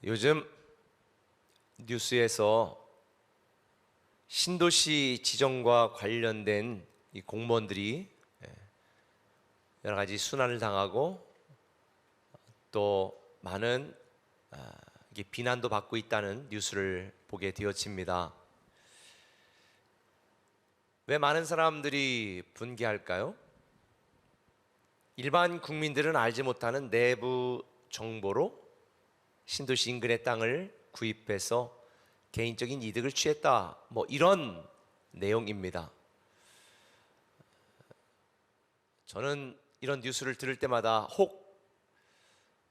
요즘 뉴스에서 신도시 지정과 관련된 이 공무원들이 여러 가지 순환을 당하고 또 많은 비난도 받고 있다는 뉴스를 보게 되어집니다. 왜 많은 사람들이 분개할까요? 일반 국민들은 알지 못하는 내부 정보로 신도시 인근의 땅을 구입해서 개인적인 이득을 취했다, 이런 내용입니다. 저는 이런 뉴스를 들을 때마다 혹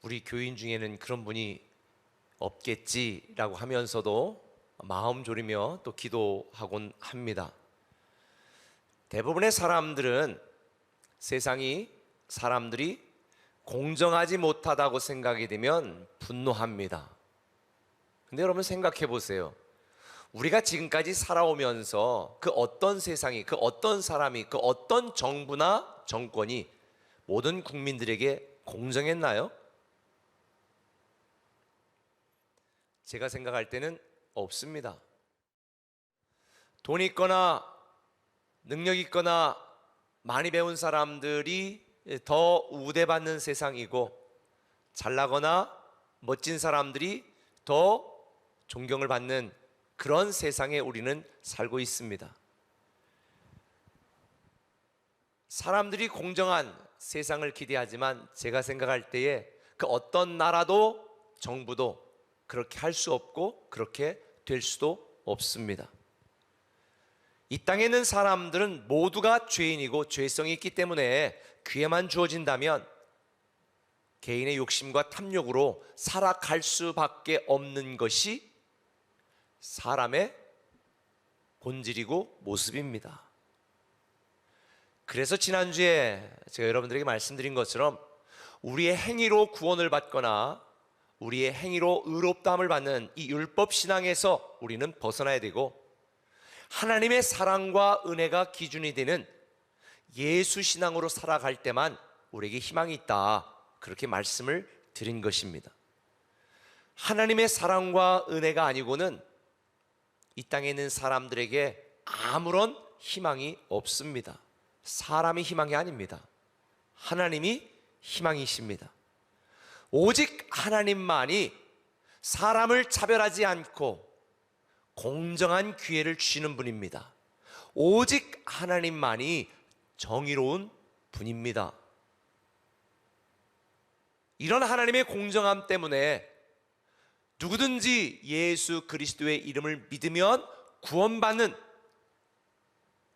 우리 교인 중에는 그런 분이 없겠지라고 하면서도 마음 졸이며 또 기도하곤 합니다. 대부분의 사람들은 세상이 사람들이 공정하지 못하다고 생각이 되면 분노합니다. 근데 여러분 생각해 보세요. 우리가 지금까지 살아오면서 그 어떤 세상이, 그 어떤 사람이, 그 어떤 정부나 정권이 모든 국민들에게 공정했나요? 제가 생각할 때는 없습니다. 돈 있거나 능력 있거나 많이 배운 사람들이 더 우대받는 세상이고, 잘나거나 멋진 사람들이 더 존경을 받는 그런 세상에 우리는 살고 있습니다. 사람들이 공정한 세상을 기대하지만 제가 생각할 때에 그 어떤 나라도 정부도 그렇게 할 수 없고 그렇게 될 수도 없습니다. 이 땅에 있는 사람들은 모두가 죄인이고 죄성이 있기 때문에 기회만 주어진다면 개인의 욕심과 탐욕으로 살아갈 수밖에 없는 것이 사람의 본질이고 모습입니다. 그래서 지난주에 제가 여러분들에게 말씀드린 것처럼 우리의 행위로 구원을 받거나 우리의 행위로 의롭다함을 받는 이 율법 신앙에서 우리는 벗어나야 되고, 하나님의 사랑과 은혜가 기준이 되는 예수 신앙으로 살아갈 때만 우리에게 희망이 있다, 그렇게 말씀을 드린 것입니다. 하나님의 사랑과 은혜가 아니고는 이 땅에 있는 사람들에게 아무런 희망이 없습니다. 사람이 희망이 아닙니다. 하나님이 희망이십니다. 오직 하나님만이 사람을 차별하지 않고 공정한 기회를 주시는 분입니다. 오직 하나님만이 정의로운 분입니다. 이런 하나님의 공정함 때문에 누구든지 예수 그리스도의 이름을 믿으면 구원받는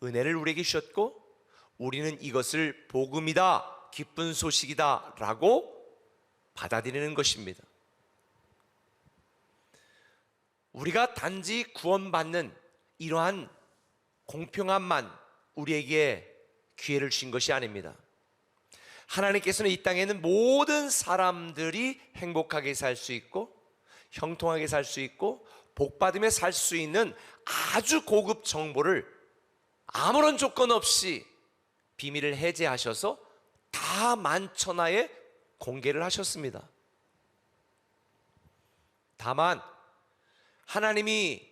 은혜를 우리에게 주셨고, 우리는 이것을 복음이다, 기쁜 소식이다 라고 받아들이는 것입니다. 우리가 단지 구원받는 이러한 공평함만 우리에게 기회를 주신 것이 아닙니다. 하나님께서는 이 땅에 있는 모든 사람들이 행복하게 살 수 있고 형통하게 살 수 있고 복받으며 살 수 있는 아주 고급 정보를 아무런 조건 없이 비밀을 해제하셔서 다 만천하에 공개를 하셨습니다. 다만 하나님이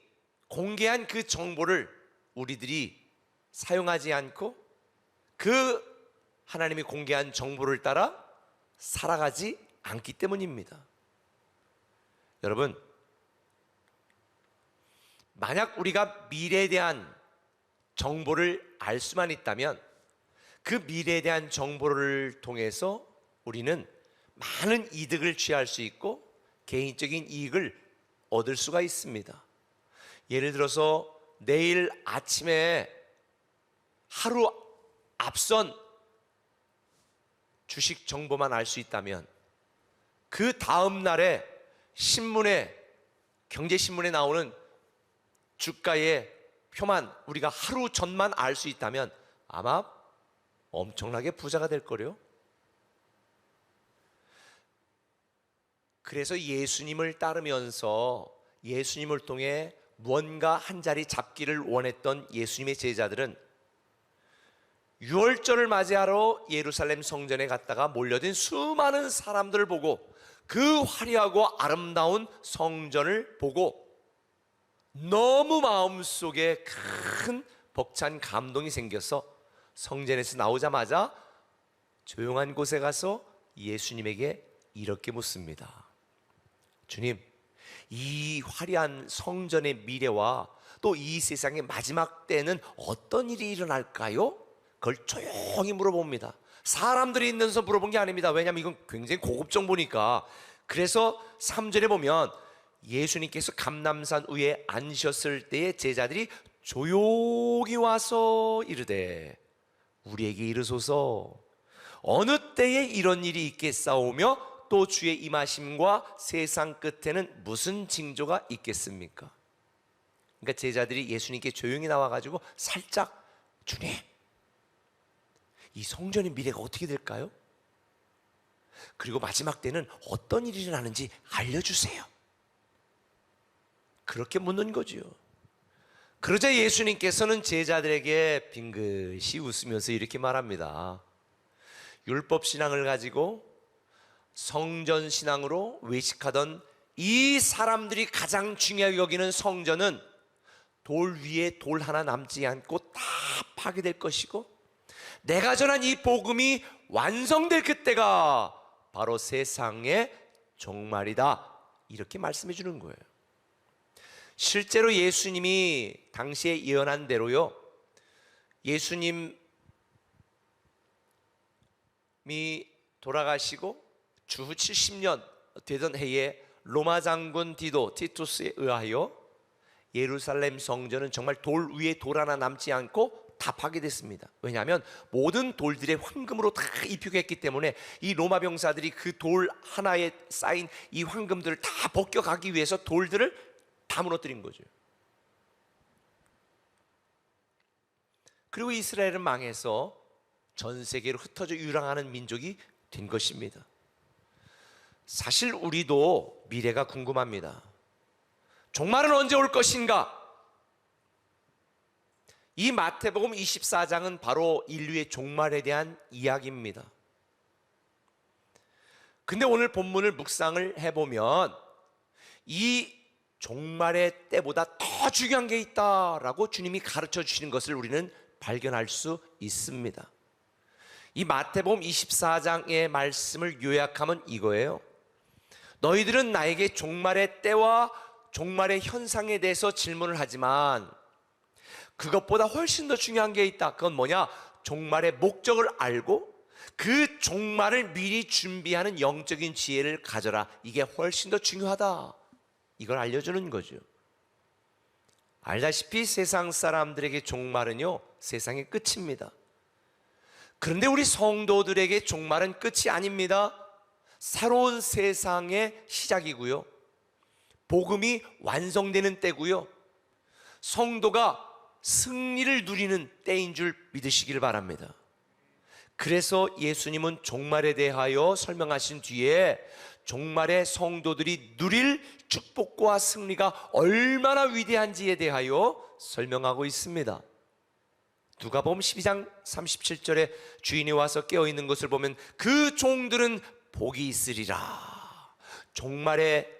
공개한 그 정보를 우리들이 사용하지 않고 그 하나님이 공개한 정보를 따라 살아가지 않기 때문입니다. 여러분, 만약 우리가 미래에 대한 정보를 알 수만 있다면 그 미래에 대한 정보를 통해서 우리는 많은 이득을 취할 수 있고 개인적인 이익을 얻을 수가 있습니다. 예를 들어서 내일 아침에 하루 앞선 주식 정보만 알 수 있다면 그 다음 날에 신문에, 경제신문에 나오는 주가의 표만 우리가 하루 전만 알 수 있다면 아마 엄청나게 부자가 될 거래요. 그래서 예수님을 따르면서 예수님을 통해 무언가 한 자리 잡기를 원했던 예수님의 제자들은 유월절을 맞이하러 예루살렘 성전에 갔다가 몰려든 수많은 사람들을 보고 그 화려하고 아름다운 성전을 보고 너무 마음속에 큰 벅찬 감동이 생겨서 성전에서 나오자마자 조용한 곳에 가서 예수님에게 이렇게 묻습니다. 주님, 이 화려한 성전의 미래와 또 이 세상의 마지막 때는 어떤 일이 일어날까요? 그걸 조용히 물어봅니다. 사람들이 있는 데서 물어본 게 아닙니다. 왜냐하면 이건 굉장히 고급 정보니까. 그래서 3절에 보면 예수님께서 감람산 위에 앉으셨을 때에 제자들이 조용히 와서 이르되 우리에게 이르소서 어느 때에 이런 일이 있겠사오며 또 주의 임하심과 세상 끝에는 무슨 징조가 있겠습니까? 그러니까 제자들이 예수님께 조용히 나와가지고 살짝 주님, 이 성전의 미래가 어떻게 될까요? 그리고 마지막 때는 어떤 일이 일어나는지 알려주세요. 그렇게 묻는 거죠. 그러자 예수님께서는 제자들에게 빙긋이 웃으면서 이렇게 말합니다. 율법신앙을 가지고 성전신앙으로 외식하던 이 사람들이 가장 중요하게 여기는 성전은 돌 위에 돌 하나 남지 않고 다 파괴될 것이고, 내가 전한 이 복음이 완성될 그때가 바로 세상의 종말이다, 이렇게 말씀해 주는 거예요. 실제로 예수님이 당시에 예언한 대로요, 예수님이 돌아가시고 주후 70년 되던 해에 로마 장군 티투스에 의하여 예루살렘 성전은 정말 돌 위에 돌 하나 남지 않고 다 파괴됐습니다. 왜냐하면 모든 돌들의 황금으로 다 입히겠기 때문에 이 로마 병사들이 그 돌 하나에 쌓인 이 황금들을 다 벗겨가기 위해서 돌들을 다 무너뜨린 거죠. 그리고 이스라엘은 망해서 전 세계로 흩어져 유랑하는 민족이 된 것입니다. 사실 우리도 미래가 궁금합니다. 종말은 언제 올 것인가? 이 마태복음 24장은 바로 인류의 종말에 대한 이야기입니다. 근데 오늘 본문을 묵상을 해보면 이 종말의 때보다 더 중요한 게 있다라고 주님이 가르쳐 주시는 것을 우리는 발견할 수 있습니다. 이 마태복음 24장의 말씀을 요약하면 이거예요. 너희들은 나에게 종말의 때와 종말의 현상에 대해서 질문을 하지만 그것보다 훨씬 더 중요한 게 있다. 그건 뭐냐? 종말의 목적을 알고 그 종말을 미리 준비하는 영적인 지혜를 가져라. 이게 훨씬 더 중요하다. 이걸 알려주는 거죠. 알다시피 세상 사람들에게 종말은요, 세상의 끝입니다. 그런데 우리 성도들에게 종말은 끝이 아닙니다. 새로운 세상의 시작이고요, 복음이 완성되는 때고요, 성도가 승리를 누리는 때인 줄 믿으시기를 바랍니다. 그래서 예수님은 종말에 대하여 설명하신 뒤에 종말의 성도들이 누릴 축복과 승리가 얼마나 위대한지에 대하여 설명하고 있습니다. 누가복음 12장 37절에 주인이 와서 깨어있는 것을 보면 그 종들은 복이 있으리라. 종말의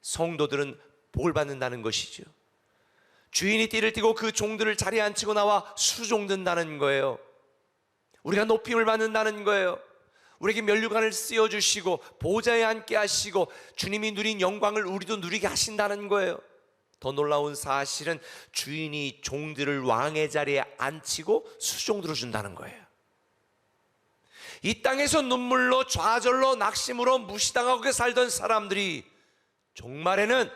성도들은 복을 받는다는 것이죠. 주인이 띠를 띠고 그 종들을 자리에 앉히고 나와 수종든다는 거예요. 우리가 높임을 받는다는 거예요. 우리에게 면류관을 씌워주시고 보좌에 앉게 하시고 주님이 누린 영광을 우리도 누리게 하신다는 거예요. 더 놀라운 사실은 주인이 종들을 왕의 자리에 앉히고 수종들어 준다는 거예요. 이 땅에서 눈물로 좌절로 낙심으로 무시당하고 살던 사람들이 종말에는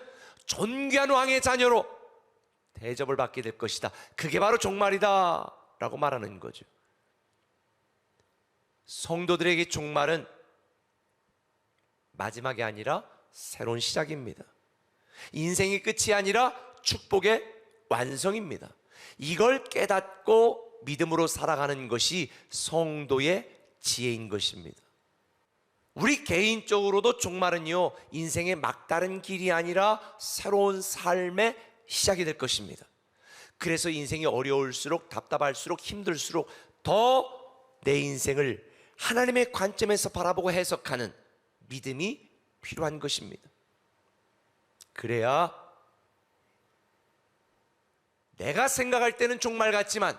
존귀한 왕의 자녀로 대접을 받게 될 것이다. 그게 바로 종말이다 라고 말하는 거죠. 성도들에게 종말은 마지막이 아니라 새로운 시작입니다. 인생의 끝이 아니라 축복의 완성입니다. 이걸 깨닫고 믿음으로 살아가는 것이 성도의 지혜인 것입니다. 우리 개인적으로도 종말은요, 인생의 막다른 길이 아니라 새로운 삶의 시작이 될 것입니다. 그래서 인생이 어려울수록, 답답할수록, 힘들수록 더 내 인생을 하나님의 관점에서 바라보고 해석하는 믿음이 필요한 것입니다. 그래야 내가 생각할 때는 종말 같지만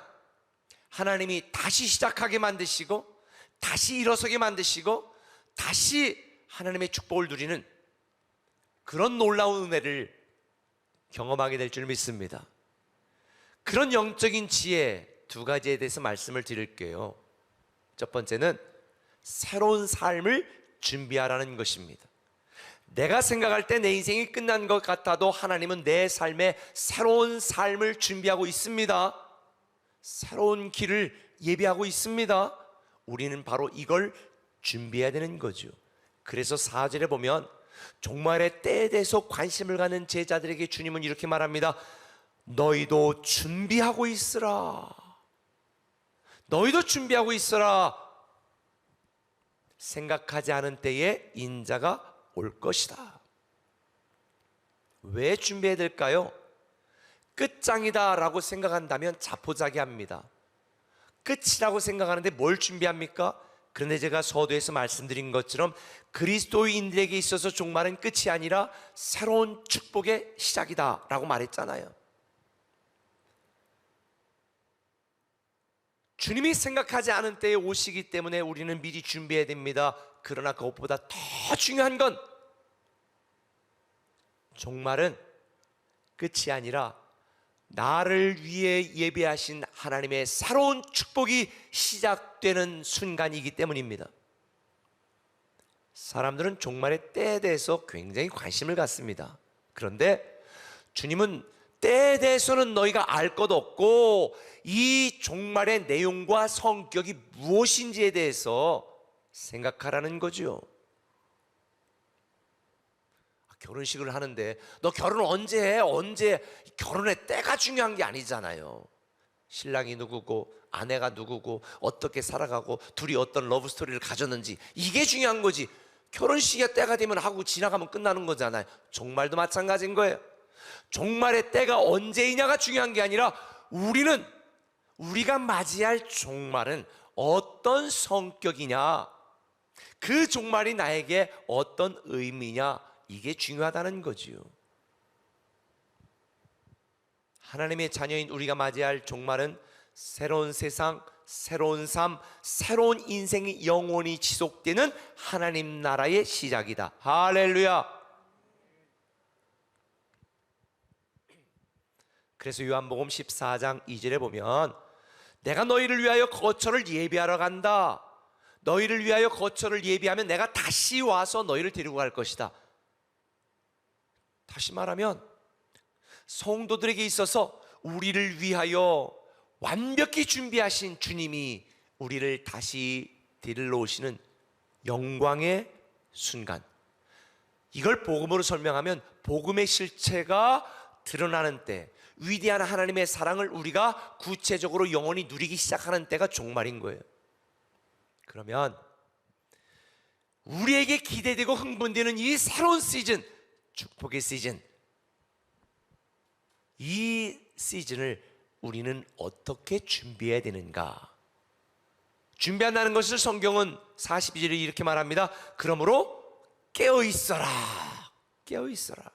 하나님이 다시 시작하게 만드시고 다시 일어서게 만드시고 다시 하나님의 축복을 누리는 그런 놀라운 은혜를 경험하게 될 줄 믿습니다. 그런 영적인 지혜 두 가지에 대해서 말씀을 드릴게요. 첫 번째는 새로운 삶을 준비하라는 것입니다. 내가 생각할 때 내 인생이 끝난 것 같아도 하나님은 내 삶에 새로운 삶을 준비하고 있습니다. 새로운 길을 예비하고 있습니다. 우리는 바로 이걸 준비해야 되는 거죠. 그래서 4절에 보면 종말의 때에 대해서 관심을 갖는 제자들에게 주님은 이렇게 말합니다. 너희도 준비하고 있으라. 너희도 준비하고 있으라. 생각하지 않은 때에 인자가 올 것이다. 왜 준비해야 될까요? 끝장이다 라고 생각한다면 자포자기합니다. 끝이라고 생각하는데 뭘 준비합니까? 그런데 제가 서두에서 말씀드린 것처럼 그리스도인들에게 있어서 종말은 끝이 아니라 새로운 축복의 시작이다 라고 말했잖아요. 주님이 생각하지 않은 때에 오시기 때문에 우리는 미리 준비해야 됩니다. 그러나 그것보다 더 중요한 건 종말은 끝이 아니라 나를 위해 예비하신 하나님의 새로운 축복이 시작되는 순간이기 때문입니다. 사람들은 종말의 때에 대해서 굉장히 관심을 갖습니다. 그런데 주님은 때에 대해서는 너희가 알 것 없고 이 종말의 내용과 성격이 무엇인지에 대해서 생각하라는 거죠. 결혼식을 하는데 너 결혼 언제 해? 언제? 결혼의 때가 중요한 게 아니잖아요. 신랑이 누구고 아내가 누구고 어떻게 살아가고 둘이 어떤 러브스토리를 가졌는지 이게 중요한 거지. 결혼식의 때가 되면 하고 지나가면 끝나는 거잖아요. 종말도 마찬가지인 거예요. 종말의 때가 언제이냐가 중요한 게 아니라 우리가 맞이할 종말은 어떤 성격이냐, 그 종말이 나에게 어떤 의미냐, 이게 중요하다는 거지요. 하나님의 자녀인 우리가 맞이할 종말은 새로운 세상, 새로운 삶, 새로운 인생이 영원히 지속되는 하나님 나라의 시작이다. 할렐루야. 그래서 요한복음 14장 2절에 보면 내가 너희를 위하여 거처를 예비하러 간다. 너희를 위하여 거처를 예비하면 내가 다시 와서 너희를 데리고 갈 것이다. 다시 말하면 성도들에게 있어서 우리를 위하여 완벽히 준비하신 주님이 우리를 다시 데리러 오시는 영광의 순간, 이걸 복음으로 설명하면 복음의 실체가 드러나는 때, 위대한 하나님의 사랑을 우리가 구체적으로 영원히 누리기 시작하는 때가 종말인 거예요. 그러면 우리에게 기대되고 흥분되는 이 새로운 시즌, 축복의 시즌, 이 시즌을 우리는 어떻게 준비해야 되는가? 준비한다는 것을 성경은 42절에 이렇게 말합니다. 그러므로 깨어있어라. 깨어있어라.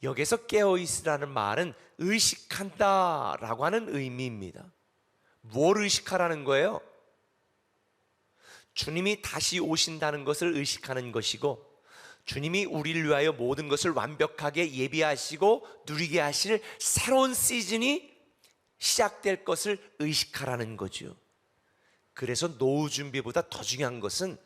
여기서 깨어있으라는 말은 의식한다 라고 하는 의미입니다. 뭘 의식하라는 거예요? 주님이 다시 오신다는 것을 의식하는 것이고, 주님이 우리를 위하여 모든 것을 완벽하게 예비하시고 누리게 하실 새로운 시즌이 시작될 것을 의식하라는 거죠. 그래서 노후 준비보다 더 중요한 것은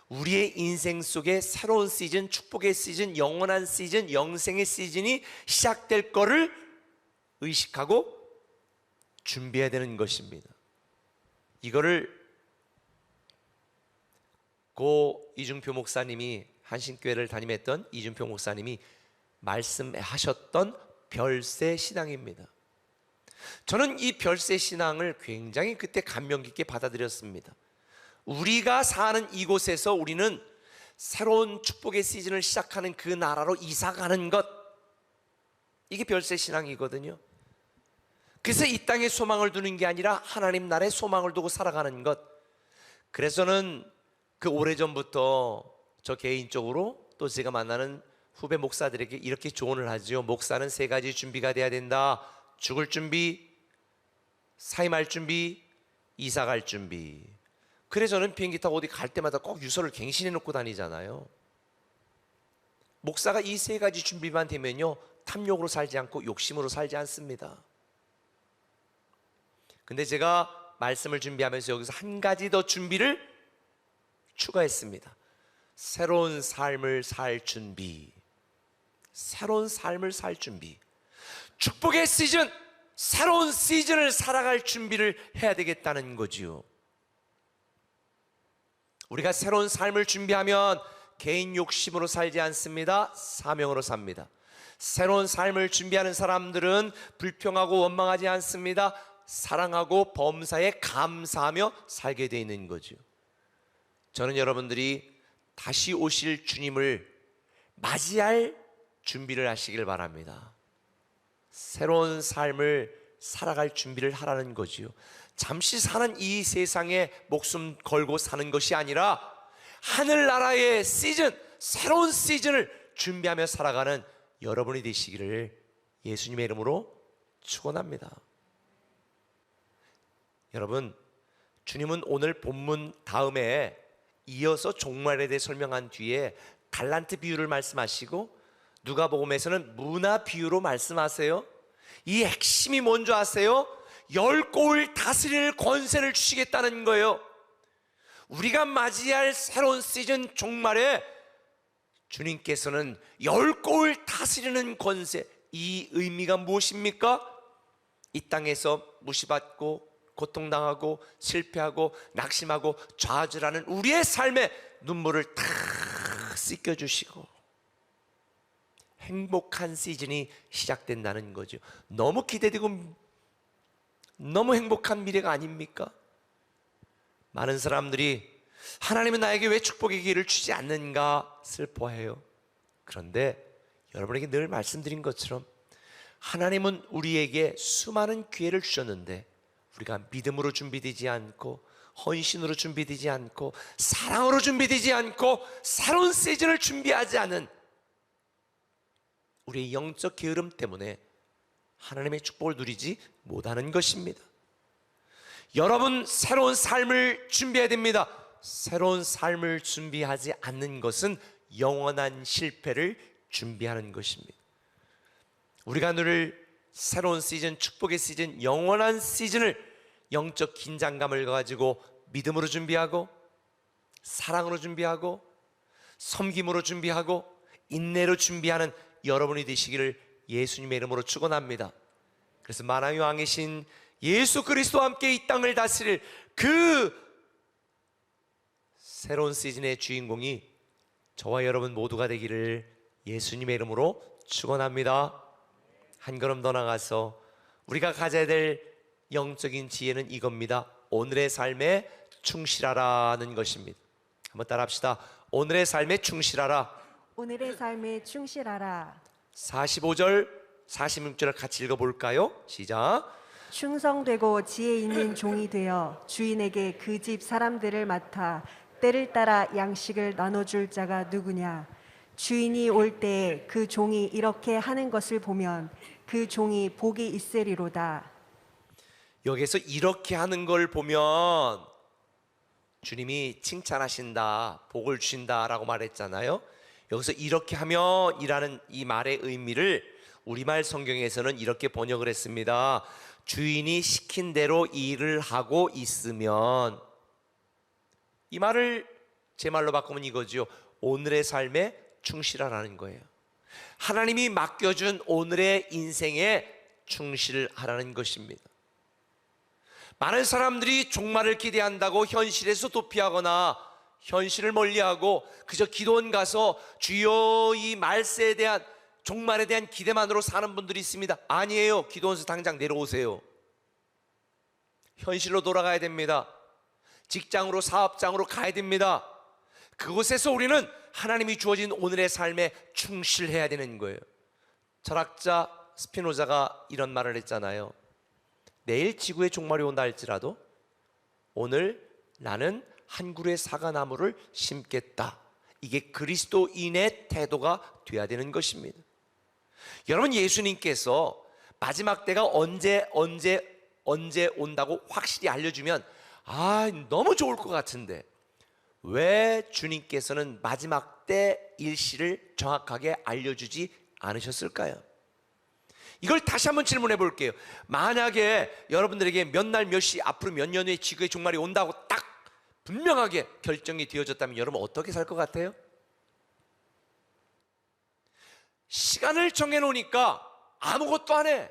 우리의 인생 속에 새로운 시즌, 축복의 시즌, 영원한 시즌, 영생의 시즌이 시작될 것을 의식하고 준비해야 되는 것입니다. 이거를 고 이중표 목사님이, 한신교회를 담임했던 이중표 목사님이 말씀하셨던 별세 신앙입니다. 저는 이 별세 신앙을 굉장히 그때 감명 깊게 받아들였습니다. 우리가 사는 이곳에서 우리는 새로운 축복의 시즌을 시작하는 그 나라로 이사가는 것, 이게 별세 신앙이거든요. 그래서 이 땅에 소망을 두는 게 아니라 하나님 나라에 소망을 두고 살아가는 것. 그래서는 그 오래전부터 저 개인적으로 또 제가 만나는 후배 목사들에게 이렇게 조언을 하죠. 목사는 세 가지 준비가 돼야 된다. 죽을 준비, 사임할 준비, 이사 갈 준비. 그래서 저는 비행기 타고 어디 갈 때마다 꼭 유서를 갱신해 놓고 다니잖아요. 목사가 이 세 가지 준비만 되면요, 탐욕으로 살지 않고 욕심으로 살지 않습니다. 근데 제가 말씀을 준비하면서 여기서 한 가지 더 준비를 추가했습니다. 새로운 삶을 살 준비. 새로운 삶을 살 준비. 축복의 시즌, 새로운 시즌을 살아갈 준비를 해야 되겠다는 거지요. 우리가 새로운 삶을 준비하면 개인 욕심으로 살지 않습니다. 사명으로 삽니다. 새로운 삶을 준비하는 사람들은 불평하고 원망하지 않습니다. 사랑하고 범사에 감사하며 살게 되어 있는 거죠. 저는 여러분들이 다시 오실 주님을 맞이할 준비를 하시길 바랍니다. 새로운 삶을 살아갈 준비를 하라는 거지요. 잠시 사는 이 세상에 목숨 걸고 사는 것이 아니라 하늘나라의 시즌, 새로운 시즌을 준비하며 살아가는 여러분이 되시기를 예수님의 이름으로 축원합니다. 여러분, 주님은 오늘 본문 다음에 이어서 종말에 대해 설명한 뒤에 달란트 비유를 말씀하시고 누가복음에서는 문화 비유로 말씀하세요. 이 핵심이 뭔지 아세요? 10골 다스릴 권세를 주시겠다는 거예요. 우리가 맞이할 새로운 시즌 종말에 주님께서는 10골 다스리는 권세, 이 의미가 무엇입니까? 이 땅에서 무시받고 고통당하고 실패하고 낙심하고 좌절하는 우리의 삶에 눈물을 탁 씻겨주시고 행복한 시즌이 시작된다는 거죠. 너무 기대되고 너무 행복한 미래가 아닙니까? 많은 사람들이 하나님은 나에게 왜 축복의 기회를 주지 않는가 슬퍼해요. 그런데 여러분에게 늘 말씀드린 것처럼 하나님은 우리에게 수많은 기회를 주셨는데 우리가 믿음으로 준비되지 않고 헌신으로 준비되지 않고 사랑으로 준비되지 않고 새로운 시즌을 준비하지 않은 우리의 영적 게으름 때문에 하나님의 축복을 누리지 못하는 것입니다. 여러분, 새로운 삶을 준비해야 됩니다. 새로운 삶을 준비하지 않는 것은 영원한 실패를 준비하는 것입니다. 우리가 늘 새로운 시즌, 축복의 시즌, 영원한 시즌을 영적 긴장감을 가지고 믿음으로 준비하고 사랑으로 준비하고 섬김으로 준비하고 인내로 준비하는 여러분이 되시기를 예수님의 이름으로 축원합니다. 그래서 만왕의 왕이신 예수 그리스도와 함께 이 땅을 다스릴 그 새로운 시즌의 주인공이 저와 여러분 모두가 되기를 예수님의 이름으로 축원합니다. 한 걸음 더 나가서 우리가 가져야 될 영적인 지혜는 이겁니다. 오늘의 삶에 충실하라는 것입니다. 한번 따라합시다. 오늘의 삶에 충실하라. 오늘의 삶에 충실하라. 45절 46절을 같이 읽어볼까요? 시작. 충성되고 지혜 있는 종이 되어 주인에게 그 집 사람들을 맡아 때를 따라 양식을 나눠줄 자가 누구냐. 주인이 올 때에 그 종이 이렇게 하는 것을 보면 그 종이 복이 있으리로다. 여기서 이렇게 하는 걸 보면 주님이 칭찬하신다, 복을 주신다라고 말했잖아요. 여기서 이렇게 하면 이라는 이 말의 의미를 우리말 성경에서는 이렇게 번역을 했습니다. 주인이 시킨 대로 일을 하고 있으면, 이 말을 제 말로 바꾸면 이거죠. 오늘의 삶에 충실하라는 거예요. 하나님이 맡겨준 오늘의 인생에 충실하라는 것입니다. 많은 사람들이 종말을 기대한다고 현실에서 도피하거나 현실을 멀리하고 그저 기도원 가서 주여 이 말세에 대한 종말에 대한 기대만으로 사는 분들이 있습니다. 아니에요. 기도원에서 당장 내려오세요. 현실로 돌아가야 됩니다. 직장으로 사업장으로 가야 됩니다. 그곳에서 우리는 하나님이 주어진 오늘의 삶에 충실해야 되는 거예요. 철학자 스피노자가 이런 말을 했잖아요. 내일 지구의 종말이 온다 할지라도 오늘 나는 한 그루의 사과나무를 심겠다. 이게 그리스도인의 태도가 돼야 되는 것입니다. 여러분, 예수님께서 마지막 때가 언제 온다고 확실히 알려주면 너무 좋을 것 같은데 왜 주님께서는 마지막 때 일시를 정확하게 알려주지 않으셨을까요? 이걸 다시 한번 질문해 볼게요. 만약에 여러분들에게 몇 날 몇 시 앞으로 몇 년 후에 지구의 종말이 온다고 딱 분명하게 결정이 되어졌다면 여러분 어떻게 살 것 같아요? 시간을 정해놓으니까 아무것도 안 해.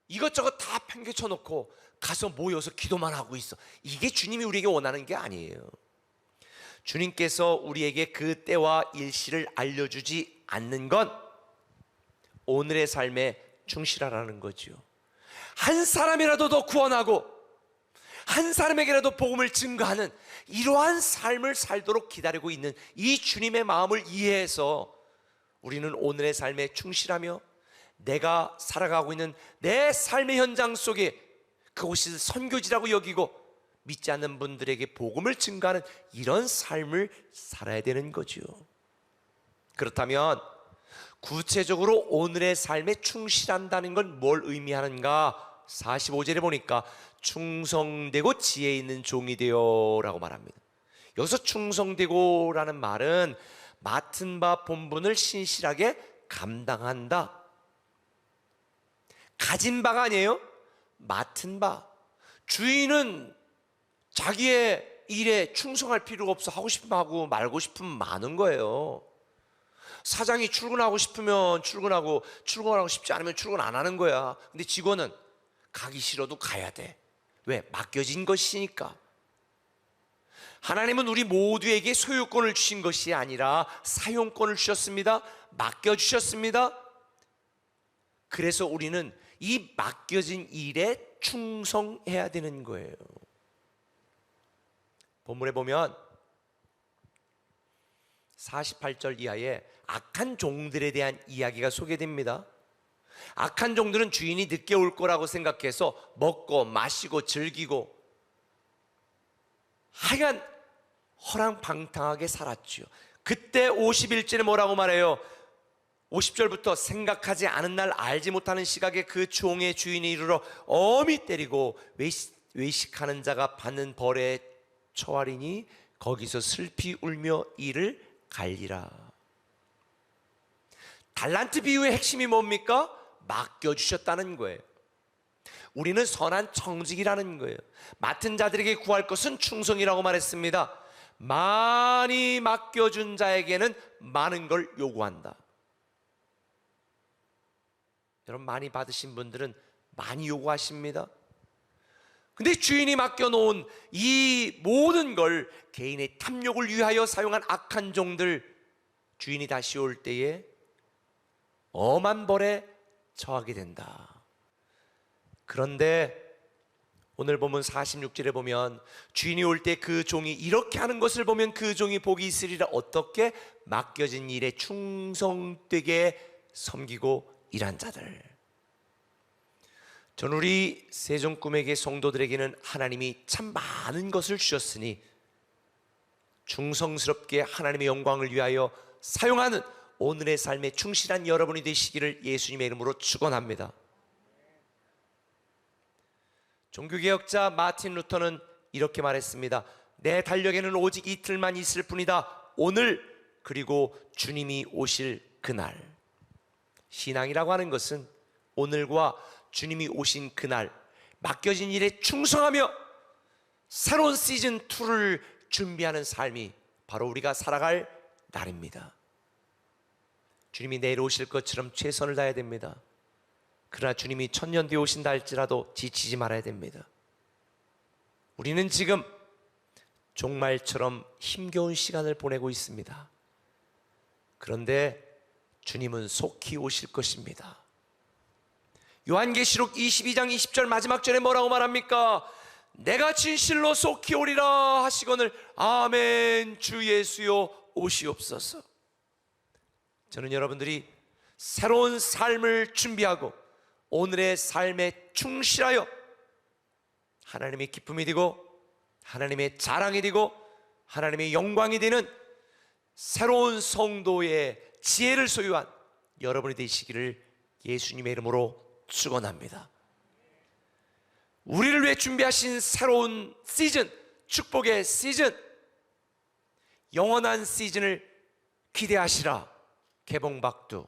이것저것 다 팽개쳐 놓고 가서 모여서 기도만 하고 있어. 이게 주님이 우리에게 원하는 게 아니에요. 주님께서 우리에게 그 때와 일시를 알려주지 않는 건 오늘의 삶에 충실하라는 거죠. 한 사람이라도 더 구원하고 한 사람에게라도 복음을 증거하는 이러한 삶을 살도록 기다리고 있는 이 주님의 마음을 이해해서 우리는 오늘의 삶에 충실하며 내가 살아가고 있는 내 삶의 현장 속에 그곳이 선교지라고 여기고 믿지 않는 분들에게 복음을 증거하는 이런 삶을 살아야 되는 거죠. 그렇다면 구체적으로 오늘의 삶에 충실한다는 건 뭘 의미하는가? 45절에 보니까 충성되고 지혜 있는 종이 되어 라고 말합니다. 여기서 충성되고라는 말은 맡은 바 본분을 신실하게 감당한다. 가진 바가 아니에요. 맡은 바. 주인은 자기의 일에 충성할 필요가 없어. 하고 싶으면 하고 말고 싶으면 마는 거예요. 사장이 출근하고 싶으면 출근하고 출근하고 싶지 않으면 출근 안 하는 거야. 근데 직원은 가기 싫어도 가야 돼. 왜? 맡겨진 것이니까. 하나님은 우리 모두에게 소유권을 주신 것이 아니라 사용권을 주셨습니다. 맡겨주셨습니다. 그래서 우리는 이 맡겨진 일에 충성해야 되는 거예요. 본문에 보면 48절 이하에 악한 종들에 대한 이야기가 소개됩니다. 악한 종들은 주인이 늦게 올 거라고 생각해서 먹고 마시고 즐기고 하여간 허랑방탕하게 살았죠. 그때 51절에 뭐라고 말해요? 50절부터 생각하지 않은 날 알지 못하는 시각에 그 종의 주인이 이르러 엄히 때리고 외식하는 자가 받는 벌에 처하리니 거기서 슬피 울며 이를 갈리라. 달란트 비유의 핵심이 뭡니까? 맡겨주셨다는 거예요. 우리는 선한 청직이라는 거예요. 맡은 자들에게 구할 것은 충성이라고 말했습니다. 많이 맡겨준 자에게는 많은 걸 요구한다. 여러분, 많이 받으신 분들은 많이 요구하십니다. 근데 주인이 맡겨놓은 이 모든 걸 개인의 탐욕을 위하여 사용한 악한 종들, 주인이 다시 올 때에 엄한 벌에 처하게 된다. 그런데 오늘 보면 46절에 보면 주인이 올 때 그 종이 이렇게 하는 것을 보면 그 종이 복이 있으리라. 어떻게? 맡겨진 일에 충성되게 섬기고 일한 자들. 전 우리 세종꿈에게 성도들에게는 하나님이 참 많은 것을 주셨으니 충성스럽게 하나님의 영광을 위하여 사용하는 오늘의 삶에 충실한 여러분이 되시기를 예수님의 이름으로 축원합니다. 종교개혁자 마틴 루터는 이렇게 말했습니다. 내 달력에는 오직 이틀만 있을 뿐이다. 오늘 그리고 주님이 오실 그날. 신앙이라고 하는 것은 오늘과 주님이 오신 그날 맡겨진 일에 충성하며 새로운 시즌2를 준비하는 삶이 바로 우리가 살아갈 날입니다. 주님이 내일 오실 것처럼 최선을 다해야 됩니다. 그러나 주님이 1000년 뒤에 오신다 할지라도 지치지 말아야 됩니다. 우리는 지금 종말처럼 힘겨운 시간을 보내고 있습니다. 그런데 주님은 속히 오실 것입니다. 요한계시록 22장 20절 마지막 절에 뭐라고 말합니까? 내가 진실로 속히 오리라 하시거늘 아멘. 주 예수여 오시옵소서. 저는 여러분들이 새로운 삶을 준비하고 오늘의 삶에 충실하여 하나님의 기쁨이 되고 하나님의 자랑이 되고 하나님의 영광이 되는 새로운 성도의 지혜를 소유한 여러분이 되시기를 예수님의 이름으로 축원합니다. 우리를 위해 준비하신 새로운 시즌, 축복의 시즌, 영원한 시즌을 기대하시라. 개봉박두